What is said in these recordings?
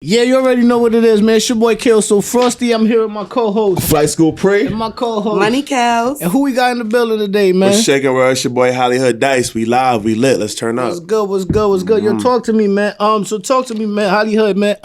Yeah, you already know what it is, man. It's your boy Kill So Frosty. I'm here with my co-host. Flight School Pre. And my co-host. Money Cows. And who we got in the building today, man? What's shaking, world? It's your boy HollyHood Dice. We live, we lit. Let's turn up. What's good? Yo, talk to me, man. So talk to me, man. HollyHood, man.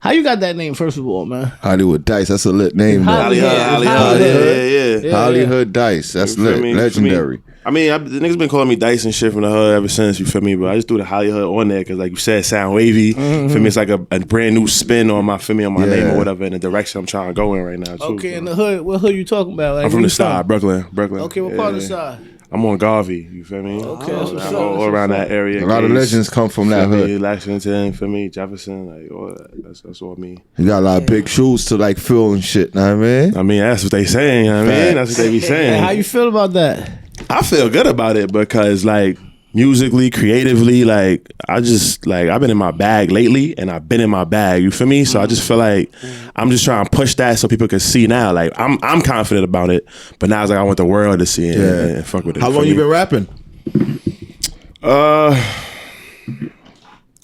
How you got that name, first of all, man? HollyHood Dice. That's a lit name, though. HollyHood. Yeah. HollyHood Dice. That's lit. Legendary. I mean, the niggas been calling me Dice and shit from the hood ever since, you feel me? But I just threw the HollyHood on there because, like you said, sound wavy. Feel me? It's like a brand new spin on my, feel me, on my name or whatever, in the direction I'm trying to go in right now, too. Okay, in the hood, what hood you talking about? Like, I'm from the side, Brooklyn. Okay, what part of the side? I'm on Garvey, you feel me? Okay, that's what's up. All around that area. A lot of legends come from that hood. Lexington, feel me? Jefferson, like all that. That's all me. You got a lot of big shoes to like fill and shit, know what I mean? I mean, that's what they saying, you know what I mean? That's what they be saying. How you feel about that? I feel good about it because, like, musically, creatively, like, I just, like, I've been in my bag lately and I've been in my bag, you feel me? So I just feel like I'm just trying to push that so people can see now. Like, I'm confident about it, but now it's like I want the world to see it and fuck with it. How long you been rapping? I've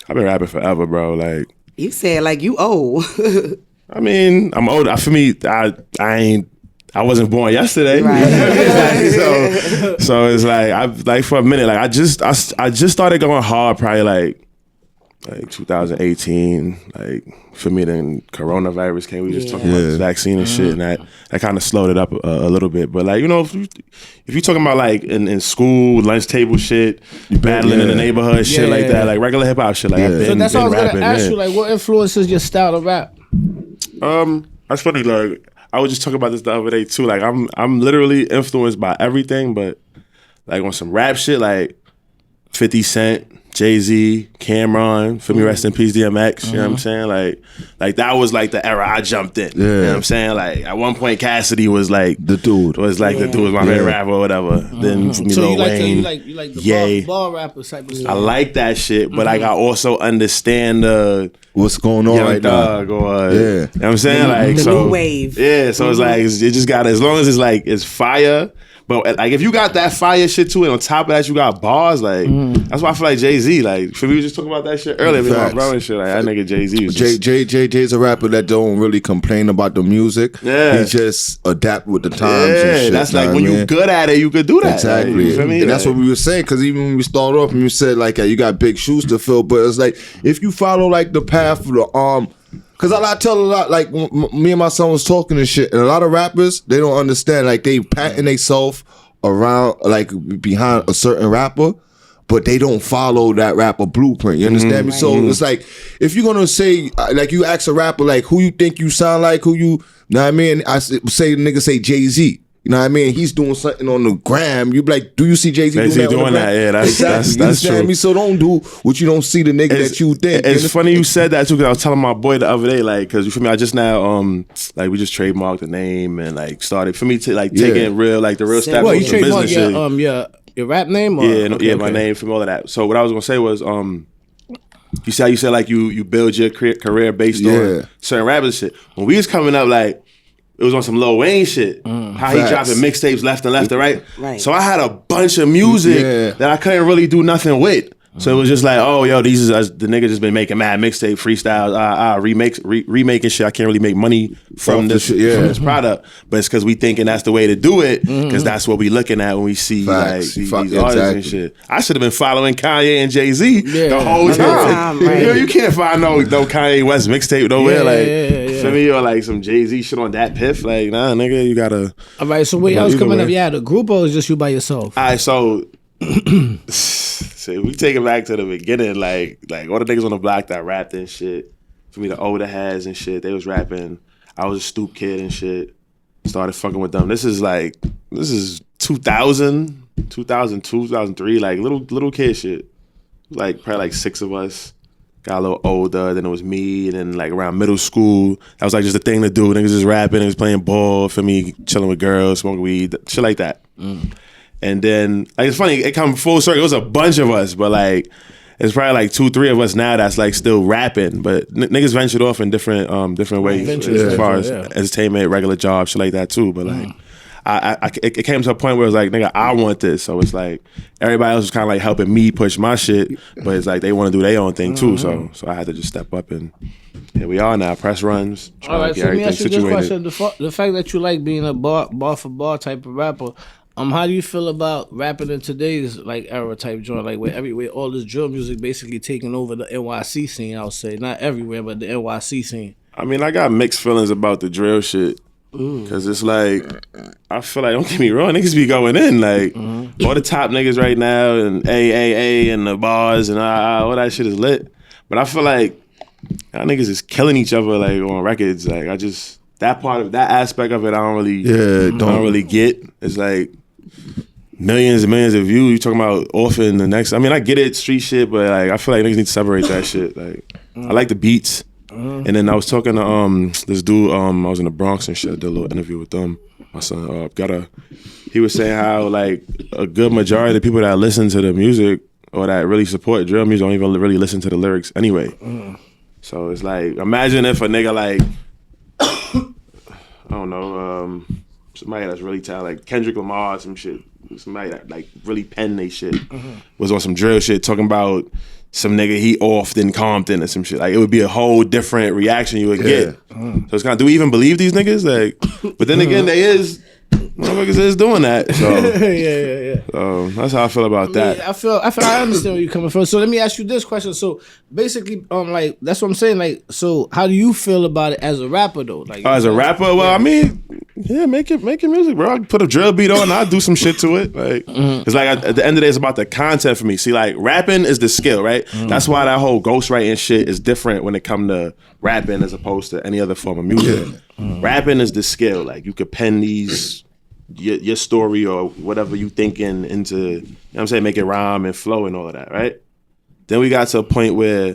been rapping forever, bro. Like, You said like you old. I mean, I'm old. For me, I wasn't born yesterday. Right. so it's like for a minute, like I just started going hard probably like 2018. Like for me, then coronavirus came. We just talking about this vaccine and shit, and that kind of slowed it up a little bit. But like, you know, if you talking about like in school, lunch table shit, battling in the neighborhood, shit like that, like regular hip hop shit, like I've been, So that's been what I was rapping, gonna ask you. Like, what influences your style of rap? That's funny. Like I was just talking about this the other day too. Like I'm literally influenced by everything, but like on some rap shit, like 50 Cent, Jay-Z, Cameron, for me, rest in peace, DMX. You know what I'm saying? Like that was like the era I jumped in. You know what I'm saying? Like at one point, Cassidy was like the dude. Was like the dude was my favorite rapper or whatever. Then for me, So Lil Wayne, you like the bar rapper type of stuff. I like that shit, but like I also understand what's going on right now. You know what I'm saying? Like the new wave. Yeah, so it's like it just got, as long as it's like it's fire. But like if you got that fire shit too, and on top of that you got bars, like that's why I feel like Jay-Z. Like we were just talking about that shit earlier with my brother and shit. Like that nigga Jay-Z was just Jay's a rapper that don't really complain about the music. Yeah. He just adapt with the times and shit. That's like when you good at it, you could do that. Exactly. Like, you feel me? And that's what we were saying, because even when we started off and you said like you got big shoes to fill, but it's like if you follow like the path of the because I tell a lot, like me and my son was talking and shit, and a lot of rappers, they don't understand, like they patting themselves around, like behind a certain rapper, but they don't follow that rapper blueprint. You understand me? So it's like, if you're gonna say, like you ask a rapper, like who you think you sound like, who you know what I mean? I say the nigga say Jay-Z. You know what I mean? He's doing something on the gram. You be like, do you see Jay-Z doing that? Yeah, that's true. Me? So don't do what you don't see the nigga that you think. It's funny you said that too, because I was telling my boy the other day, like, because you feel me, I just now like we just trademarked the name and like started for me to like taking real, like the real step of the business shit. Your rap name? Or? My name from all of that. So what I was gonna say was you see how you said like you build your career based on certain rappers shit. When we was coming up, like it was on some Lil Wayne shit. How he dropping mixtapes left and right. So I had a bunch of music that I couldn't really do nothing with. So it was just like, oh, yo, these is the nigga just been making mad mixtape freestyles, remaking shit. I can't really make money from this product, but it's because we thinking that's the way to do it, because that's what we looking at when we see like these artists and shit. I should have been following Kanye and Jay-Z the whole time. You can't find no Kanye West mixtape nowhere. Feel me, or like some Jay-Z shit on that piff. Like, nah, nigga, you gotta. All right, so wait, I was coming up. Yeah, the group, or was just you by yourself? All right, so we take it back to the beginning, like all the niggas on the block that rapped and shit. For me, the older heads and shit, they was rapping. I was a stoop kid and shit. Started fucking with them. This is 2000, 2002, 2003, like little kid shit. Like probably like 6 of us. Got a little older, then it was me, and then like around middle school, that was like just a thing to do. Niggas just rapping, niggas playing ball, for me, chilling with girls, smoking weed, shit like that. And then, like, it's funny, it come full circle. It was a bunch of us, but like, it's probably like 2-3 of us now that's like still rapping. But niggas ventured off in different ways as far as entertainment, regular jobs, shit like that too. But like, it came to a point where it was like, nigga, I want this. So it's like everybody else was kind of like helping me push my shit, but it's like they want to do their own thing too. So I had to just step up, and here we are now. Press runs. All right, so let me ask you this question: the fact that you like being a bar for bar type of rapper. How do you feel about rapping in today's like era type joint, like where all this drill music basically taking over the NYC scene? I would say not everywhere, but the NYC scene. I mean, I got mixed feelings about the drill shit. Cause it's like, I feel like, don't get me wrong, niggas be going in like all the top niggas right now and AAA and the bars and all that shit is lit. But I feel like y'all niggas is killing each other like on records. Like that part of that aspect of it, I don't really get. It's like millions and millions of views. You talking about Orphan the next? I mean, I get it, street shit, but like I feel like niggas need to separate that shit. Like I like the beats. And then I was talking to this dude. I was in the Bronx and shit. I did a little interview with them. My son he was saying how like a good majority of the people that listen to the music or that really support drill music don't even really listen to the lyrics anyway. So it's like, imagine if a nigga like I don't know, somebody that's really talented, like Kendrick Lamar or some shit, somebody that like really penned they shit, was on some drill shit talking about some nigga he off in Compton or some shit. Like it would be a whole different reaction you would get. So it's kind of, do we even believe these niggas? Like, but then again, motherfuckers is doing that. So yeah. So that's how I feel about that. I understand where you're coming from. So let me ask you this question. So basically, like that's what I'm saying. Like, so how do you feel about it as a rapper though? Like, as a rapper, well, I mean, yeah, make your music, bro. I can put a drill beat on, and I'll do some shit to it. Like, it's like at the end of the day, it's about the content for me. See, like rapping is the skill, right? That's why that whole ghostwriting shit is different when it come to rapping as opposed to any other form of music. Rapping is the skill. Like you could pen these. Your story or whatever you thinking into, you know what I'm saying, make it rhyme and flow and all of that, right? Then we got to a point where,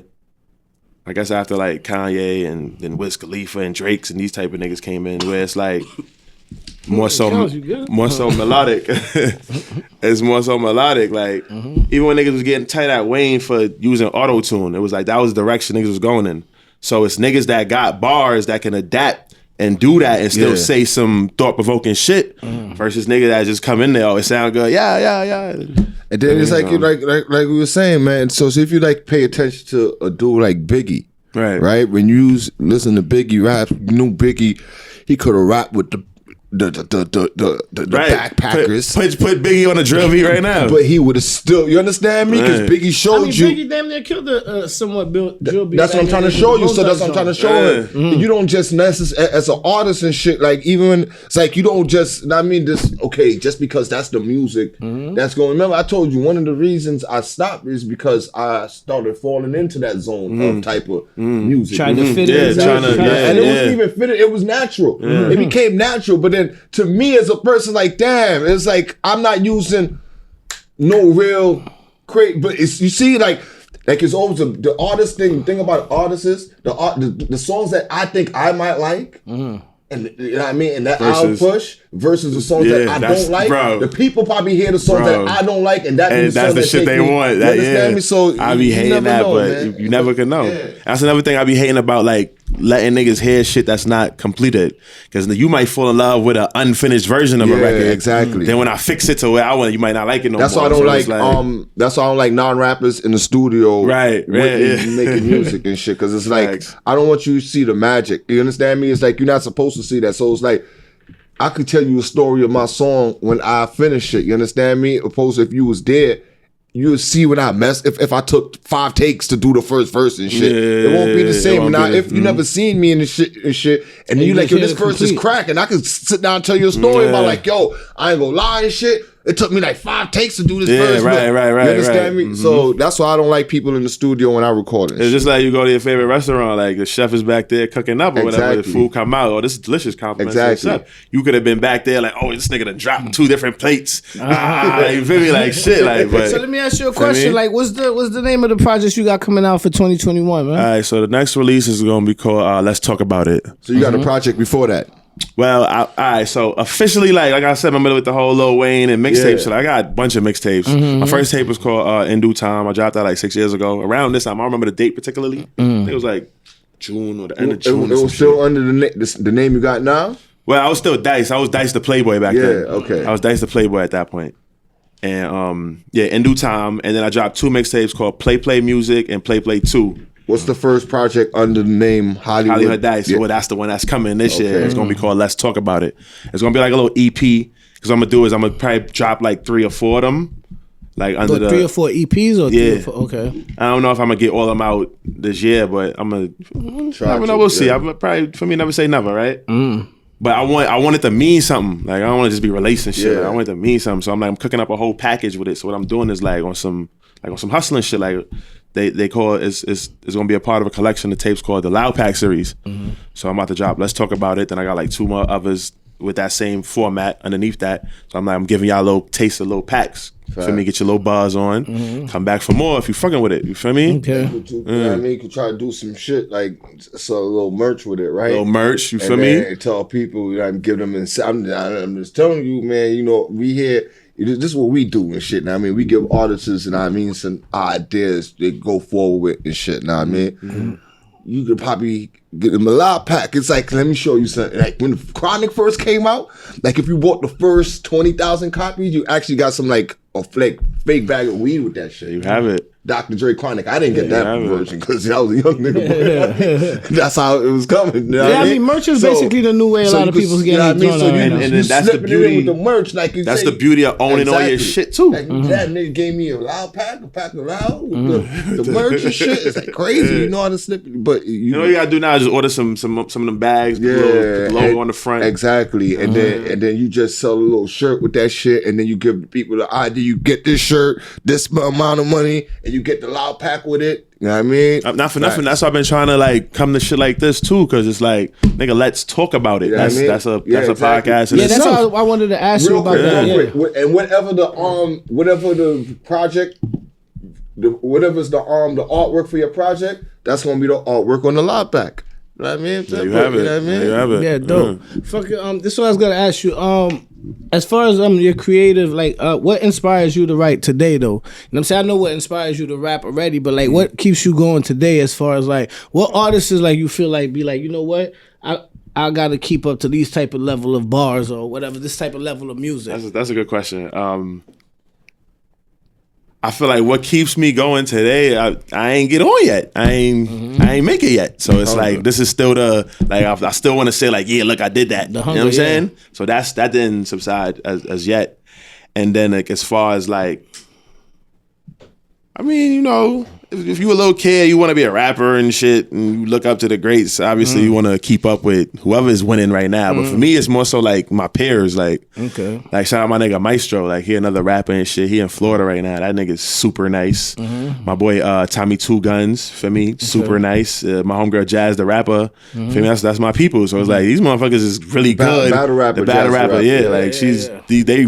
I guess after like Kanye and then Wiz Khalifa and Drake's and these type of niggas came in, where it's like more so melodic. It's more so melodic. Like even when niggas was getting tight at Wayne for using auto-tune, it was like that was the direction niggas was going in. So it's niggas that got bars that can adapt and do that and still say some thought-provoking shit versus niggas that just come in there, oh, it sound good, yeah. And then it's like, like we were saying, man, so if you like pay attention to a dude like Biggie, right? When you listen to Biggie rap, you knew Biggie, he could have rapped with the backpackers. Put Biggie on a drill beat right now. But he would have still, you understand me? Because Biggie showed you. Biggie damn near killed the somewhat built drill beat. That's what I'm trying to show you. So that's what I'm trying to show him. You don't just necessarily, as an artist and shit, like even when, it's like you don't just, I mean, this, okay, just because that's the music that's going. Remember, I told you one of the reasons I stopped is because I started falling into that zone of type of music. Trying to fit in. And it wasn't even fitted, it was natural. It became natural, but then to me as a person, like, damn, it's like I'm not using no real but it's, you see, like it's always the artist thing about artists is the songs that I think I might like, and you know what I mean, and that I'll push versus the songs that I don't like. Bro, the people probably hear the songs that I don't like, and that's the shit they want. You understand me? So I be hating that, but you never can know. That's another thing I be hating about, like letting niggas hear shit that's not completed, because you might fall in love with an unfinished version of a record. Exactly. Then when I fix it to where I want, you might not like it no more. That's why I don't that's why I don't like non-rappers in the studio, making music and shit, because it's like I don't want you to see the magic. You understand me? It's like you're not supposed to see that. So it's like I could tell you a story of my song when I finish it. You understand me? Opposed to if you was there, you would see when I mess. If I took 5 takes to do the first verse and shit, it won't be the same. Now, if you never seen me in the shit, and you like, yo, this verse is crack, and I could sit down and tell you a story about like, yo, I ain't gonna lie and shit. It took me like 5 takes to do this verse. Right. You understand me? So that's why I don't like people in the studio when I record it. It's just like you go to your favorite restaurant, like the chef is back there cooking up or whatever, the food come out, oh, this is delicious, compliment to the chef. You could have been back there like, oh, this nigga done dropped 2 different plates. You feel me? Like shit. Like, but, so let me ask you a question. Like, what's the name of the project you got coming out for 2021, man? All right, so the next release is gonna be called Let's Talk About It. So you got a project before that? Well, all right. So officially, like I said, I'm in with the whole Lil Wayne and mixtape shit. I got a bunch of mixtapes. My first tape was called In Due Time. I dropped that like 6 years ago. Around this time, I don't remember the date particularly. I think it was like June or the end of June. It was still under the name you got now? Well, I was still Dice. I was Dice the Playboy back then. Yeah, okay. I was Dice the Playboy at that point. And in due time, and then I dropped 2 mixtapes called Play Music and Play 2. What's the first project under the name HollyHood Dice? Yeah. Well, that's the one that's coming this year. It's gonna be called Let's Talk About It. It's gonna be like a little EP. Because what I'm gonna do is I'm gonna probably drop like 3 or 4 of them. Like under the 3 or 4 EPs or 3 or 4? Okay. I don't know if I'm gonna get all of them out this year, but I'm gonna Try never to, know. We'll see. yeah. I'm probably, for me, never say never, right? But I want it to mean something. Like I don't want to just be releasing shit. Yeah. Like, I want it to mean something. So I'm cooking up a whole package with it. So what I'm doing is like on some hustling shit. Like they call it, it's gonna be a part of a collection of tapes called the Loud Pack series. So I'm about to drop Let's Talk About It. Then I got like 2 more others with that same format underneath that. So I'm giving y'all a little taste of little packs. Feel me? Get your little buzz on. Come back for more if you fucking with it. You feel me? Okay. You know what I mean? You could try to do some shit like sell a little merch with it, right? Little merch. You feel and me? then tell people, you know, give them. I'm just telling you, man. You know, we here. This is what we do and shit. Now I mean, we give artists, and I mean, some ideas they go forward with and shit. Now I mean, you could probably get them a Loud Pack. It's like, let me show you something. Like when Chronic first came out, like if you bought the first 20,000 copies, you actually got some like a fake bag of weed with that shit. You have it. Dr. Dre Chronic. I didn't get that have it. version because I was a young nigga. But that's how it was coming. You know what I mean, merch is basically the new way a lot of people's getting I mean? So right now. And then that's the slipping it in beauty- with the merch, like you That's say. the beauty of owning all your shit too. Like that nigga gave me a pack of Loud with the merch and shit. It's like crazy. You know how to slip it, but You know what you gotta do now is just order some of them bags, put the logo on the front. Exactly. And then you just sell a little shirt with that shit, and then you give the people the idea. You get this shirt, this amount of money, and you get the Loud Pack with it. You know what I mean? Not for nothing. That's why I've been trying to like come to shit like this too, because it's like, nigga, let's talk about it. You know what I mean? That's a exactly. podcast. In Yeah, that's itself. why I wanted to ask you Real about quick, that. real Yeah. quick. And whatever the project, whatever's the artwork for your project, that's gonna be the artwork on the Loud Pack. You know what I mean? There you have it. You know what I mean? There you have it. Yeah, dope. Fucking this is what I was gonna ask you. As far as your creative, like what inspires you to write today though? You know what I'm saying? I know what inspires you to rap already, but like what keeps you going today as far as like what artists is like you feel like be like, you know what? I gotta keep up to these type of level of bars or whatever, this type of level of music. That's a good question. I feel like what keeps me going today, I ain't get on yet. I ain't make it yet. So it's like this is still I still want to say like, yeah, look, I did that. You know what I'm saying? So that didn't subside as yet. And then like as far as like, I mean, you know, if you a little kid, you want to be a rapper and shit, and you look up to the greats. Obviously, you want to keep up with whoever is winning right now. But for me, it's more so like my peers. Like, like shout out my nigga Maestro. Like he another rapper and shit. He in Florida right now. That nigga's super nice. My boy Tommy Two Guns. For me, super nice. My homegirl Jazz the rapper. For me, that's my people. So it's like these motherfuckers is really good. Battle rapper, the battle Jazz the rapper. Yeah, like she's they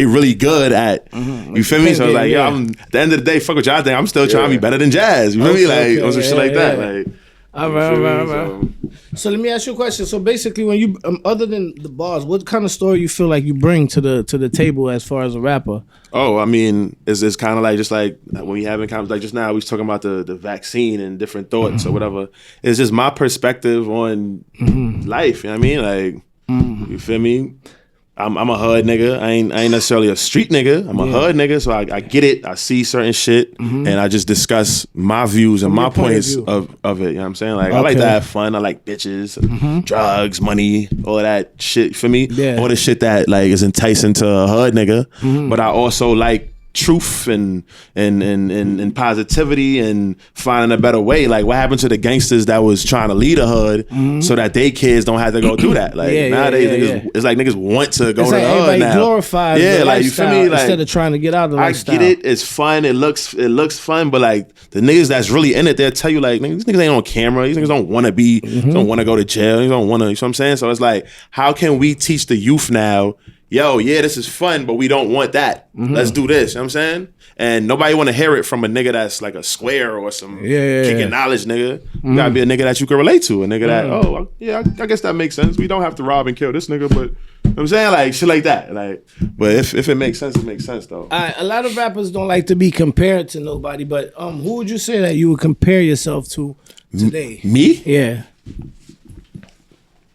really good at. You feel me? So it's like yeah, I'm at the end of the day, fuck what y'all think. I'm still trying to be better than Jazz. You feel me? Like on some shit like that. Like, all right. So let me ask you a question. So basically, when you other than the bars, what kind of story you feel like you bring to the table as far as a rapper? Oh, I mean, it's kind of like just like when we having conversations like just now, we was talking about the vaccine and different thoughts or whatever. It's just my perspective on life. You know what I mean? Like, you feel me? I'm a hood nigga. I ain't necessarily a street nigga. I'm a hood nigga, so I get it. I see certain shit, and I just discuss my views and my points of it. You know what I'm saying? Like I like to have fun. I like bitches, drugs, money, all of that shit. For me, all the shit that like is enticing to a hood nigga. But I also like truth and positivity and finding a better way. Like what happened to the gangsters that was trying to lead a hood so that they kids don't have to go through that. Like nowadays niggas, it's like niggas want to go to the hood now. Glorifies the like you feel me? Like, instead of trying to get out of the lifestyle. I get it. It's fun. It looks fun. But like the niggas that's really in it, they'll tell you like these niggas ain't on camera. These niggas don't want to be. Don't want to go to jail. They don't want to. You know what I'm saying? So it's like, how can we teach the youth now? Yo, yeah, this is fun, but we don't want that. Let's do this. You know what I'm saying? And nobody want to hear it from a nigga that's like a square or some kicking knowledge nigga. You gotta be a nigga that you can relate to. A nigga that, I guess that makes sense. We don't have to rob and kill this nigga, but you know what I'm saying? Like shit like that. Like, but if it makes sense, it makes sense though. A lot of rappers don't like to be compared to nobody, but who would you say that you would compare yourself to today? Me? Yeah.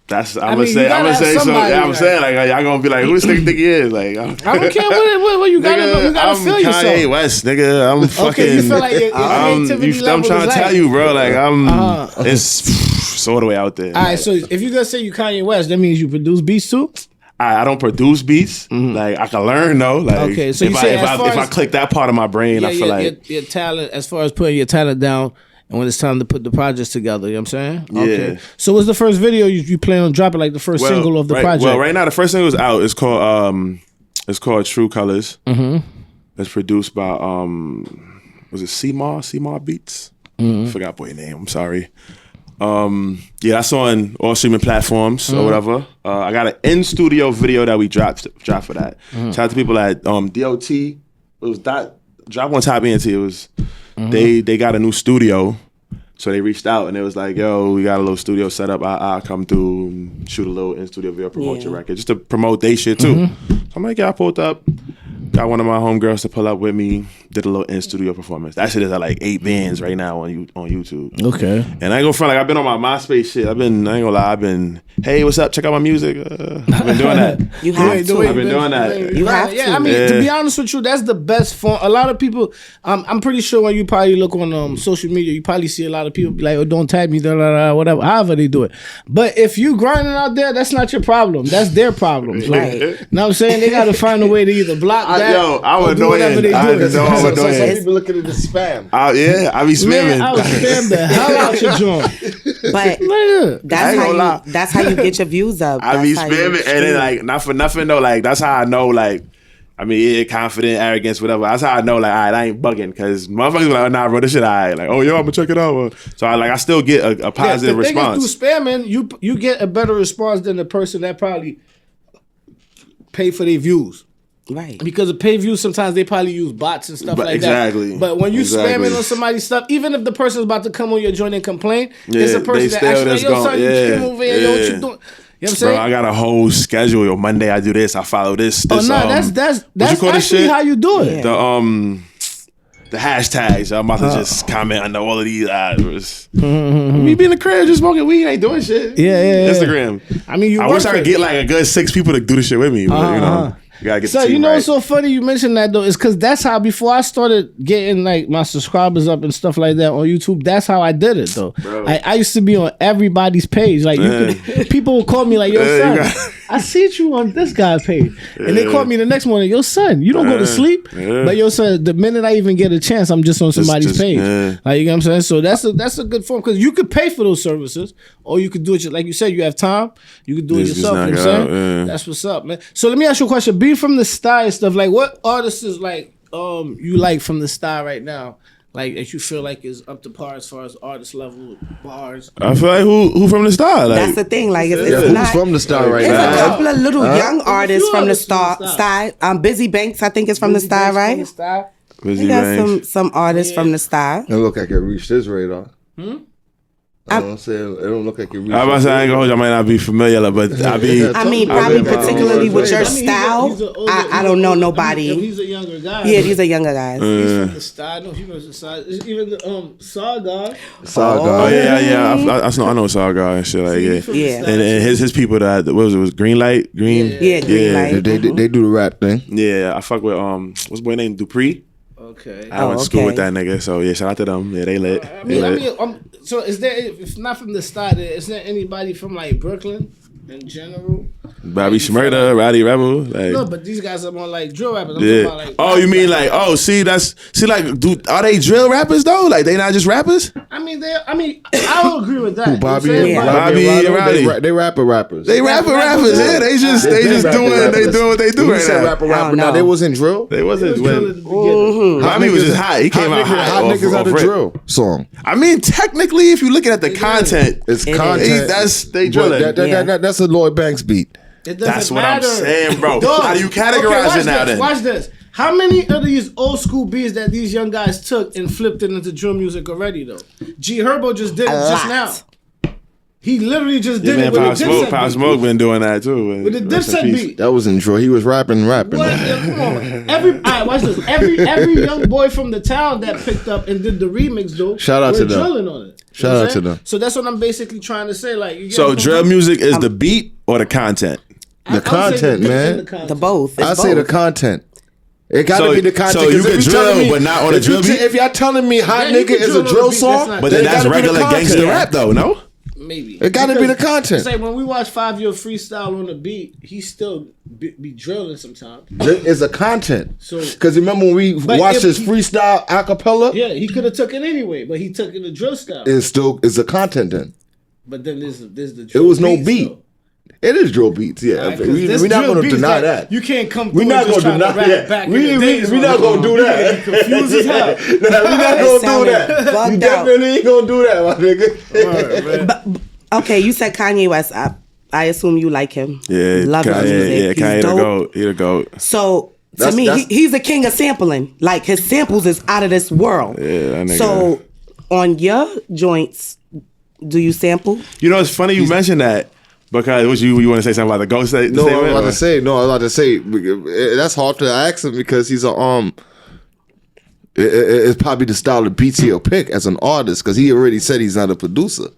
That's I I'm mean, gonna say so. somebody, Yeah, I'm right? saying like y'all gonna be like, who this nigga think he is? Like, I don't care what you gotta nigga, you gotta I'm feel Kanye yourself. West, nigga. I'm fucking. Okay, you feel like your creativity level I'm trying to is tell like- you, bro. Like it's so all the way out there. All right, so if you gonna say you Kanye West, that means you produce beats too. I don't produce beats. Like I can learn though. Like Okay, so if you I say if as I far if I as- click that part of my brain, I feel like your talent, as far as putting your talent down, and when it's time to put the projects together, you know what I'm saying? Okay. Yeah. So what's the first video you plan on dropping, like the first single of the project? Well, right now the first single is out. It's called True Colors. It's produced by was it Seymour Beats? Forgot boy name. I'm sorry. Yeah, that's on all streaming platforms or whatever. I got an in-studio video that we dropped for that. Shout out to people at DOT. It was that drop on Top ENT. It was they got a new studio, so they reached out and it was like, "Yo, we got a little studio set up. I'll come through and shoot a little in-studio video, promote your record, just to promote they shit too." So I'm like, "Yeah, I pulled up." Got one of my homegirls to pull up with me. Did a little in-studio performance. That shit is at like 8 bands right now on YouTube. Okay. And I ain't gonna front, like I've been on my MySpace shit. I ain't gonna lie. Hey, what's up? Check out my music. I've been doing that. You have to. I've been doing that. You have Yeah, to. I mean, to be honest with you, that's the best form. A lot of people, I'm pretty sure when you probably look on social media, you probably see a lot of people be like, "Oh, don't tag me," whatever. However they do it. But if you grinding out there, that's not your problem. That's their problem. Like, you know what I'm saying? They got to find a way to either block that. I'm or do whatever they annoying. do. Some annoying. people look at it as spam. I be spamming. Man, I was spam the hell out your joint. But Nigga. that's how you get your views up. I be That's how you spamming, and then stream. like not for nothing though. Like that's how I know. Like I mean, yeah, confident, arrogance, whatever. That's how I know. Like, all right, I ain't bugging because motherfuckers be like, oh, nah, bro, this shit, all right. Like, oh, yo, I'm gonna check it out. So I still get a positive the response. thing is, through spamming, you get a better response than the person that probably pay for their views. Right. Because of pay views, sometimes they probably use bots and stuff like exactly. that. But when you spamming on somebody's stuff, even if the person's about to come on your joint and complain, it's a person that actually like, yo, son, you came over here, yo, what you doing? You know what I'm saying? Bro, I got a whole schedule. Yo, Monday I do this, I follow this. Oh no, that's actually how you do it. The hashtags. I'm about to just comment under all of these. Me being in the crib just smoking weed, ain't doing shit. Yeah. Instagram. I mean, I wish I could get like a good 6 people to do the shit with me. But, you know, you gotta get so the team you know right. what's so funny you mentioned that though is because that's how before I started getting like my subscribers up and stuff like that on YouTube, that's how I did it though. I used to be on everybody's page. Like people would call me like, yo son, I see you on this guy's page. And they call me the next morning, yo son, you don't go to sleep. But yo son, the minute I even get a chance, I'm just on somebody's page. Like, you know what I'm saying? So that's a good form because you could pay for those services or you could do it like you said, you have time, you could do it yourself. You know what I'm saying? That's what's up, man. So let me ask you a question. Being from the style and stuff, like what artists is like you like from the style right now? Like that you feel like is up to par as far as artist level bars. I feel like who from the style? Like, That's the thing. Like it's Who's not from the style right There's now? a couple of little young artists from the artists from the style. Busy Banks, I think, is from the style, right? We got some artists from the style. It look like it reached his radar. I don't say it don't look like it reached. I'm about to say I ain't gonna hold you. I might not be familiar, but I mean, probably particularly with your He's style, I don't know nobody. He's a younger guy. Yeah, these are younger guys. He's from the style. No, he was the style. Even the Saga. Oh yeah. I know Saga and shit like Yeah. And his people that what was it? Was Green Light? Green? Yeah, Green Light. They do the rap thing. Yeah, I fuck with what's boy name? Dupree. Okay. I went to school with that nigga, so yeah, shout out to them. Yeah, they lit. I mean, so is there? If not from the style, is there anybody from like Brooklyn in general? Bobby Shmurda, Roddy Rebel. Like, No, but these guys are more like drill rappers. I'm yeah. talking about, like, Oh, you mean like? Oh, are they drill rappers though? Like they not just rappers? I mean, I don't agree with that. Bobby You know what I'm and saying? Bobby and Roddy. They rappers. They rappers. Yeah, they just doing what they do You right said now. rapper. know. Now they wasn't drill. They wasn't. Drill at the beginning. Bobby was just hot. He came out hot. Hot niggas out of rip. drill song. I mean, technically, if you looking at the content, It's It content. they But drilling. that's a Lloyd Banks beat. It doesn't That's what I'm matter. saying, bro. Dog. How do you categorize watch it now this, then? Watch this. How many of these old school beats that these young guys took and flipped it into drill music already though? G Herbo just did it just now. He literally just did it with the Dipset Pop beat. Smoke been doing that too. With the Rest in Dipset peace. beat. That wasn't drill. He was rapping. What? Yeah, come on. All right, watch this. Every young boy from the town that picked up and did the remix though. Shout out were to them. drilling on it. Shout out to them. So that's what I'm basically trying to say. Like, you so drill music is the beat or the content? The content, man. The both. I say the content. It gotta be the content. So you can drill, but not on a drill beat. If y'all telling me Hot Nigga is a drill song, but then that's regular gangster rap, though. No. Maybe it gotta be the content. It's like when we watch 5 Year Freestyle on the beat, he still be drilling sometimes. It's a content. So because remember when we watched his freestyle acapella? Yeah, he could have took it anyway, but he took it the drill style. It's a content then. But then there's the drill. It was no beat. Though. It is drill beats, yeah. Right, we're not going to deny that. You can't come. We're not going to deny that. We're not going to do that. Confused as hell. We're not going to do that. You definitely ain't going to do that, my nigga. But, okay, you said Kanye West. I assume you like him. Yeah, love his music. Yeah, Kanye the GOAT. He the GOAT. So to me, he's a king of sampling. Like his samples is out of this world. Yeah, that nigga. So on your joints, do you sample? You know, it's funny you mentioned that. Because you want to say something about the ghost? I was about to say that's hard to ask him because he's a it's probably the style of beats he'll pick as an artist because he already said he's not a producer.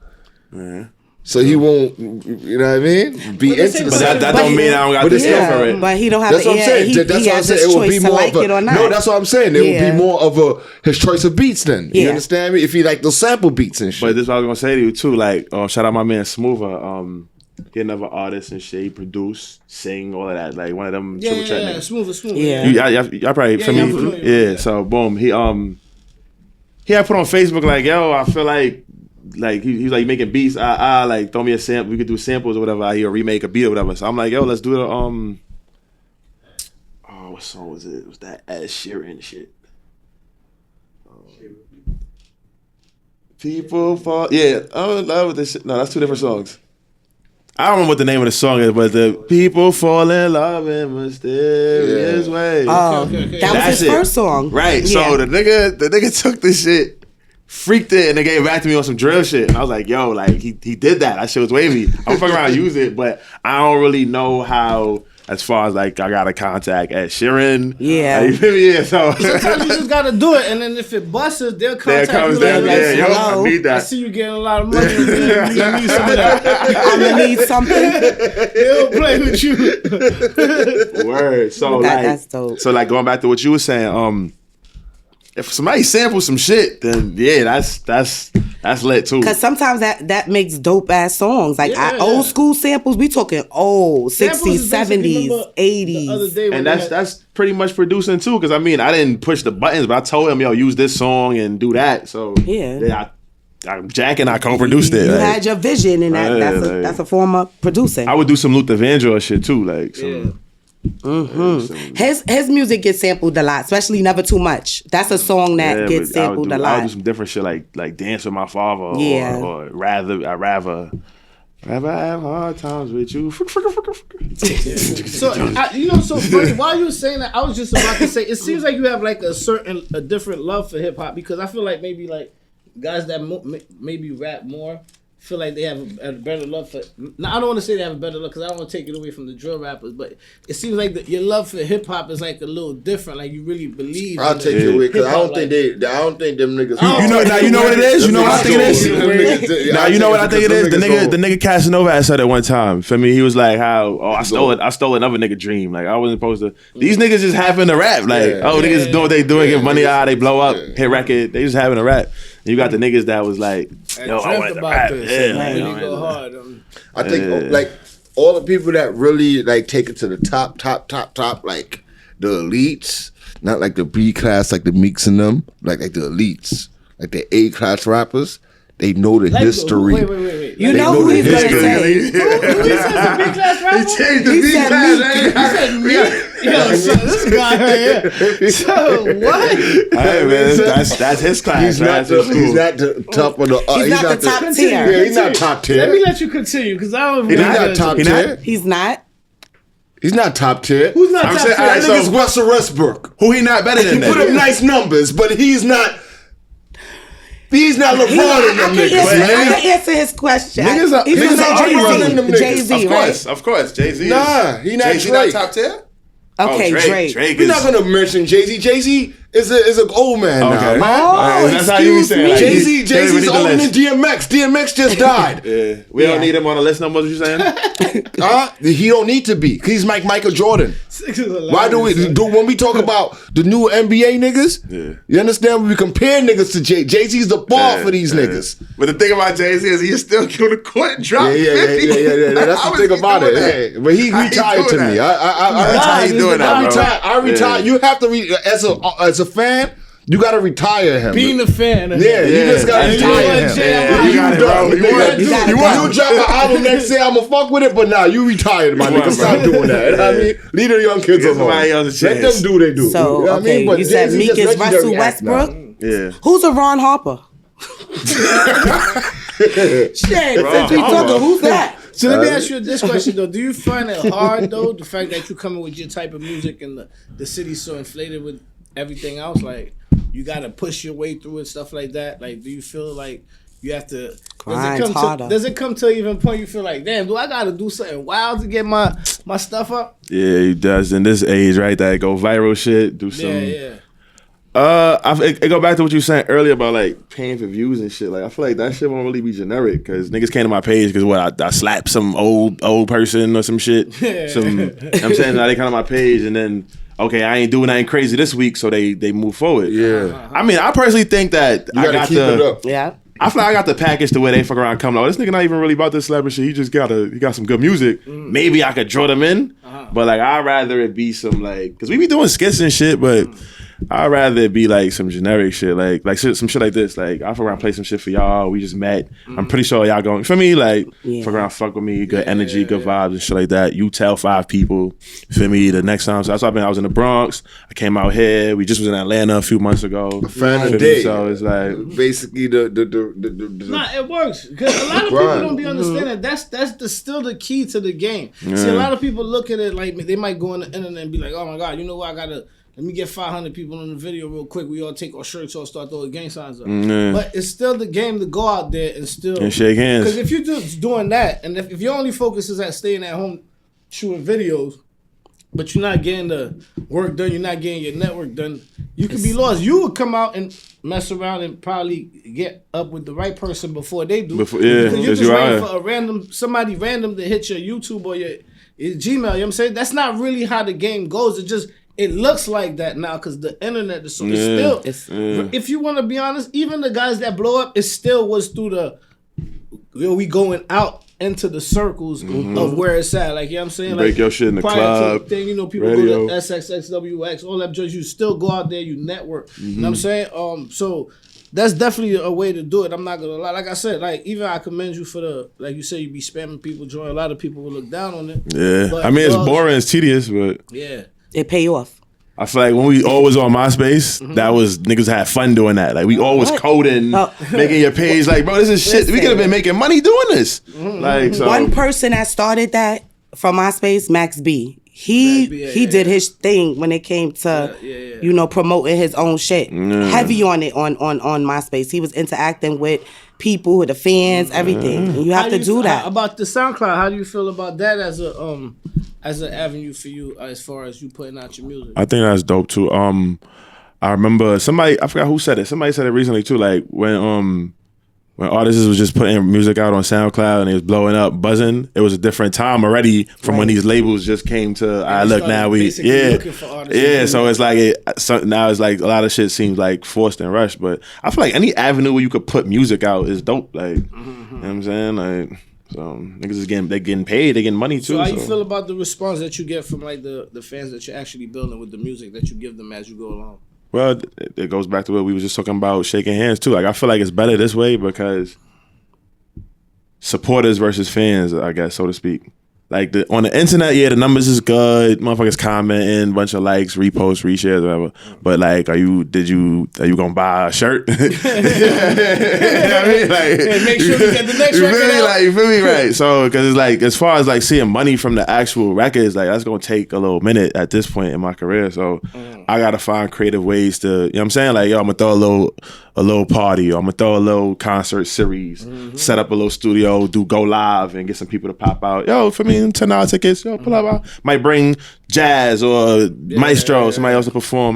Yeah. So he won't, you know what I mean? Be into the But that don't mean I don't got the skill for it. But he don't have that's what I'm saying. That's what I'm saying. It would be more like it or not. No, that's what I'm saying. It would be more of his choice of beats then. You understand me? If he like those sample beats and shit. But this is what I was gonna say to you too. Like, shout out my man Smoother. He another artist and shit. He produce, sing, all of that. Like one of them triple track niggas. Smooth. Yeah. Y'all probably feel me. Yeah. So boom, he had put on Facebook like, yo, I feel like he's like making beats. Like throw me a sample. We could do samples or whatever. He'll remake a beat or whatever. So I'm like, yo, let's do the what song was it? It was that Ed Sheeran shit. People fall. Yeah. Oh, love this shit. No, that's two different songs. I don't remember what the name of the song is, but the people fall in love in mysterious ways. That was his first song. Right. So the nigga took this shit, freaked it, and they gave it back to me on some drill shit. And I was like, yo, like he did that. That shit was wavy. I'm fucking around and use it, but I don't really know how. As far as like I gotta contact Ed Sheeran. Yeah. You feel me? Yeah. So sometimes you just gotta do it, and then if it busts, they'll contact you. I need that. I see you getting a lot of money. You need some of that. I'm gonna need something. They'll play with you. Word. So that's dope. So like going back to what you were saying, if somebody samples some shit, then yeah, that's lit too. Cause sometimes that makes dope ass songs. Like old school samples, we talking old 60s, 70s, 80s. And that's pretty much producing too. Cause I mean, I didn't push the buttons, but I told him, yo, use this song and do that. So I'm Jack and I co-produced it. You had your vision, and that's a form of producing. I would do some Luther Vandross shit too, like some. His music gets sampled a lot, especially Never Too Much. That's a song that gets sampled a lot. I would do some different shit like Dance with My Father or rather I have hard times with you. So so funny. While you were saying that, I was just about to say it seems like you have like a different love for hip hop because I feel like maybe like guys that maybe rap more feel like they have a better love for. Now, I don't want to say they have a better love because I don't want to take it away from the drill rappers, but it seems like your love for hip hop is like a little different. Like you really believe. I'll take it away because I don't think them niggas. You know what it is. You know what I think it is. Now you know what I think it is. The nigga Casanova had said at one time. For me, he was like, "How I stole another nigga dream. Like I wasn't supposed to. These niggas just having to rap. Like niggas doing what they doing, get money out, they blow up, hit record. They just having to rap." You got the niggas that was like, yo, I want to rap. I think like all the people that really like take it to the top, like the elites, not like the B class, like the Meeks and them, like the elites, like the A class rappers. They know the history. Wait. You know who he's going to say. Who he says the B class rapper? He changed the B class. He said me. Yo, so this guy right here. So what? Hey man, that's his class. He's not the top of the. He's not the top tier. Yeah, he's not top tier. Let me let you continue because I don't. He's not top tier. He's not. He's not top tier. Who's not top tier? That nigga's Russell Westbrook. Who he not better than that? He put up nice numbers, but he's not. He's not LeBron in them niggas, man. I can answer his question. Niggas are running them niggas. Jay-Z, right? Of course. Jay-Z. Nah, he not Jay-Z Drake. Not top tier? Okay, Drake. We're not gonna mention Jay-Z. Jay-Z is an old man now, Okay. man. That's how you be saying. Like, Jay-Z's older than DMX. DMX just died. Yeah. We don't need him on the list no more, what you saying? He don't need to be. He's like Michael Jordan. Why do when we talk about the new NBA niggas, you understand? When we compare niggas to Jay-Z's the bar for these niggas. But the thing about Jay-Z is he still killed the court and dropped 50. Yeah. That's the thing about it. Yeah. But he retired to me. I retired. You have to as a fan. You gotta retire him. Being a fan. You just gotta retire him. You got it, bro. You drop an album next year, I'ma fuck with it, but nah, you retired, my nigga. Stop doing that. You know what I mean? Leave the young kids alone. Let them do what they do. So, you know okay, But you said Meek is Russell Westbrook? Yeah. Who's a Ron Harper? Shit, since we talking, who's that? So let me ask you this question though: do you find it hard though, the fact that you coming with your type of music and the city's so inflated with everything else, like you gotta push your way through and stuff like that? Like, do you feel like you have to does it come to even point you feel like, damn, do I gotta do something wild to get my stuff up? Yeah, he does. In this age, right, that go viral shit, do some. It go back to what you were saying earlier about like paying for views and shit. Like I feel like that shit won't really be generic because niggas came to my page because I slapped some old person or some shit. I'm saying now they come to my page and then okay, I ain't doing nothing crazy this week, so they move forward. Yeah. I mean, I personally think that you gotta keep it up. Yeah. I feel like I got the package to where they fuck around coming. Oh, this nigga not even really about this celebrity shit. He just got some good music. Maybe I could draw them in, but like I'd rather it be some like because we be doing skits and shit, but I'd rather it be like some generic shit, like some shit like this. Like I fuck around, play some shit for y'all. We just met. I'm pretty sure y'all going for me. Like fuck around, fuck with me. Good energy, good vibes and shit like that. You tell 5 people. For me, the next time. So that's why I was in the Bronx. I came out here. We just was in Atlanta a few months ago. A fan of day. So it's like basically the Nah, it works because a lot of people don't be understanding. That's still the key to the game. See, a lot of people look at it like they might go on the internet and be like, oh my god, you know what? Let me get 500 people on the video real quick. We all take our shirts off, start throwing gang signs up. But it's still the game to go out there and shake hands. Because if you're just doing that, and if your only focus is at staying at home shooting videos, but you're not getting the work done, you're not getting your network done, you could be lost. You would come out and mess around and probably get up with the right person before they do. Because you're just waiting for somebody random to hit your YouTube or your Gmail. You know what I'm saying? That's not really how the game goes. It looks like that now because the internet is still. If you want to be honest, even the guys that blow up, it still was through we going out into the circles of where it's at. Like, you know what I'm saying? Break like, your shit in the club. People radio. go to SXXWX, all that judge. You still go out there, you network. You know what I'm saying? So that's definitely a way to do it. I'm not gonna lie. Like I said, like even I commend you for like you say, you be spamming people, join. A lot of people will look down on it. Yeah, but, I mean it's boring, it's tedious, but it pay off. I feel like when we always on MySpace, that was niggas had fun doing that. Like we always coding, making your page. Like, bro, this is shit. We could have been making money doing this. Like one person that started that from MySpace, Max B. He did his thing when it came to promoting his own shit. Heavy on it on MySpace. He was interacting with people, with the fans, everything. And you have to do that. About the SoundCloud, how do you feel about that as an avenue for you as far as you putting out your music? I think that's dope too. I remember somebody, I forgot who said it. Somebody said it recently too. Like when artists was just putting music out on SoundCloud and it was blowing up, buzzing, it was a different time already from when these labels just came to. Look now we looking for artists. So it's like now it's like a lot of shit seems like forced and rushed. But I feel like any avenue where you could put music out is dope. Like you know what I'm saying, like. So niggas is getting paid, they getting money too. So how you feel about the response that you get from like the fans that you're actually building with the music that you give them as you go along? Well, it goes back to what we was just talking about, shaking hands too. Like I feel like it's better this way because supporters versus fans, I guess, so to speak. Like on the internet, the numbers is good. Motherfuckers commenting, bunch of likes, reposts, reshares, whatever. But like, are you gonna buy a shirt? You know what I mean? Like, make sure you get the next record out. Like, you feel me? Right. So, because it's like, as far as like seeing money from the actual records, like that's gonna take a little minute at this point in my career. So, I gotta find creative ways to, you know what I'm saying? Like, yo, I'm gonna throw a a little party, or I'm gonna throw a little concert series, set up a little studio, go live, and get some people to pop out. Yo, for me, $10 tickets. Yo, pull up. Might bring Jazz or Maestro, somebody else to perform.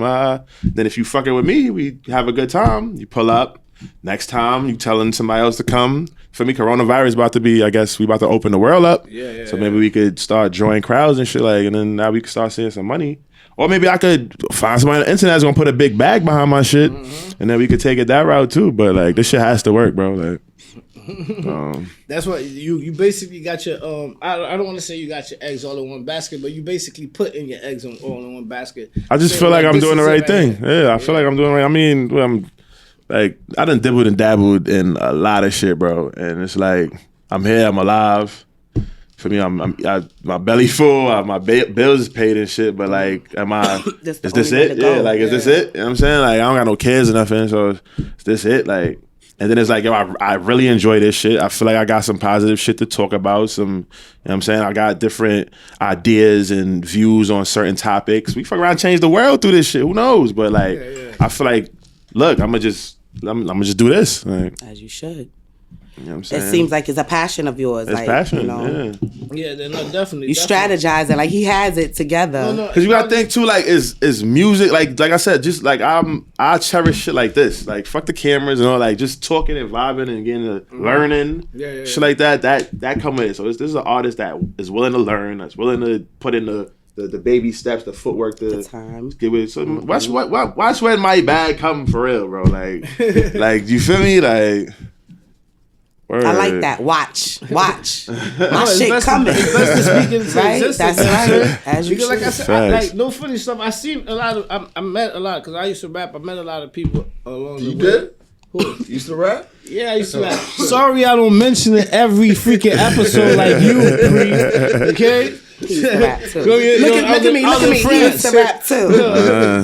Then if you fucking with me, we have a good time. You pull up. Next time, you telling somebody else to come. For me, coronavirus about to be, I guess, we about to open the world up. So maybe we could start drawing crowds and shit, like, and then now we can start seeing some money. Or maybe I could find somebody on the internet that's gonna put a big bag behind my shit, and then we could take it that route too. But like, this shit has to work, bro. Like, that's what you basically got your I don't want to say you got your eggs all in one basket, but you basically put in your eggs all in one basket. I just feel like I'm doing the right thing. Yeah, I feel like I'm doing right. I mean, I'm like, I done dibbled and dabbled in a lot of shit, bro, and it's like I'm here, I'm alive. For me, my belly full, my bills is paid and shit. But like, is this it? Yeah, like, is this it? You know what I'm saying? Like, I don't got no kids or nothing, so is this it? Like, and then it's like, yo, I really enjoy this shit. I feel like I got some positive shit to talk about. You know what I'm saying? I got different ideas and views on certain topics. We fuck around and change the world through this shit. Who knows? But like, I feel like, look, I'm gonna just do this. Like, as you should. You know what I'm saying? It seems like it's a passion of yours. It's like, passion, you know, yeah, no, definitely. You strategizing, like he has it together. Because you gotta think too, like, is music, like I said, just like I cherish shit like this, like fuck the cameras and all, like just talking and vibing and getting to learning, shit like that come in. So this is an artist that is willing to learn, that's willing to put in the baby steps, the footwork, the time. Give it. So watch when my bag come for real, bro. Like, like you feel me, like. Word. I like that. Watch. My shit coming. Right? That's right. As you because, like I said, like no funny stuff. I seen a lot of. I met a lot because I used to rap. I met a lot of people along the way. You did? Who? You used to rap? Yeah, I used to rap. Sorry, I don't mention it every freaking episode like you, Bree. Okay. Look at me. He used to rap too.